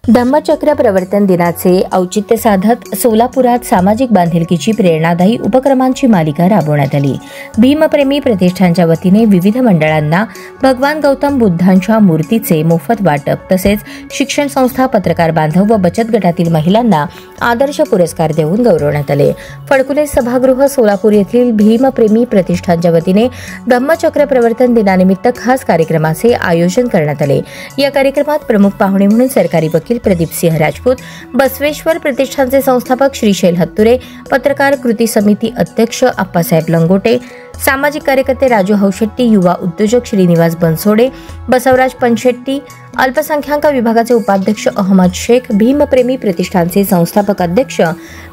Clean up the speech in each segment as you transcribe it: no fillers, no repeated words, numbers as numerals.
धम्मचक्र प्रवर्तन दिनाचे औचित्य साधत सोलापुरात सामाजिक बांधिलकीची प्रेरणादायी उपक्रमांची मालिका राबवण्यात आली। भीमप्रेमी प्रतिष्ठानच्या वतीने विविध मंडळांना भगवान गौतम बुद्धांच्या मूर्तीचे मोफत वाटप तसेच शिक्षण संस्था, पत्रकार बांधव व बचत गटातील महिलांना आदर्श पुरस्कार देऊन गौरवण्यात आले। फडकुले सभागृह सोलापूर येथील भीमप्रेमी प्रतिष्ठानच्या वतीने धम्मचक्र प्रवर्तन दिनानिमित्त खास कार्यक्रमाचे आयोजन करण्यात आले। या कार्यक्रमात प्रमुख पाहुणे म्हणून सरकारी वकील प्रदीप सिंह राजपूत, बसवेश्वर प्रतिष्ठानचे संस्थापक श्रीशैल हत्तुरे, पत्रकार कृती समिती अध्यक्ष आप्पासाहेब लंगोटे, सामाजिक कार्यकर्ते राजू हौशेट्टी, युवा उद्योजक श्रीनिवास बनसोडे, बसवराज पंचेट्टी, अल्पसंख्याक विभागाचे उपाध्यक्ष अहमद शेख, भीमप्रेमी प्रतिष्ठानचे संस्थापक अध्यक्ष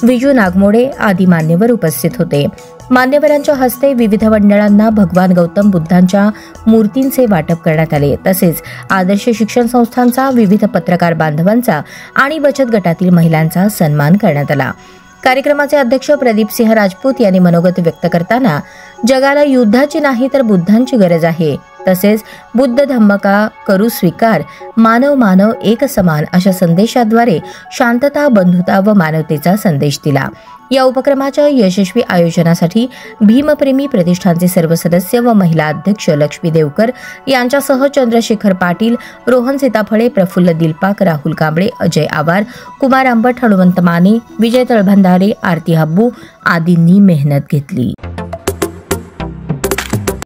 विजू नागमोडे आदी मान्यवर उपस्थित होते। मान्यवरांच्या हस्ते विविध मंडळांना भगवान गौतम बुद्धांच्या मूर्तींचे वाटप करण्यात आले। तसेच आदर्श शिक्षण संस्थांचा, विविध पत्रकार बांधवांचा आणि बचत गटातील महिलांचा सन्मान करण्यात आला। कार्यक्रमाचे अध्यक्ष प्रदीप सिंह राजपूत यांनी मनोगत व्यक्त करताना जगाला युद्धाची नाही तर बुद्धांची गरज आहे, तसेच बुद्ध धम्म का करू स्वीकार, मानव मानव एक समान अशा संदेशाद्वारे शांतता, बंधुता व मानवतेचा संदेश दिला। या उपक्रमाच्या यशस्वी आयोजनासाठी भीमप्रेमी प्रतिष्ठानचे सर्व सदस्य व महिला अध्यक्ष लक्ष्मी देवकर यांच्यासह चंद्रशेखर पाटील, रोहन सीताफळे, प्रफुल्ल दिलपाक, राहुल कांबळे, अजय आवार, कुमार आंबट, हनुमंत माने, विजय तळभंडारे, आरती हब्बू आदींनी मेहनत घेतली।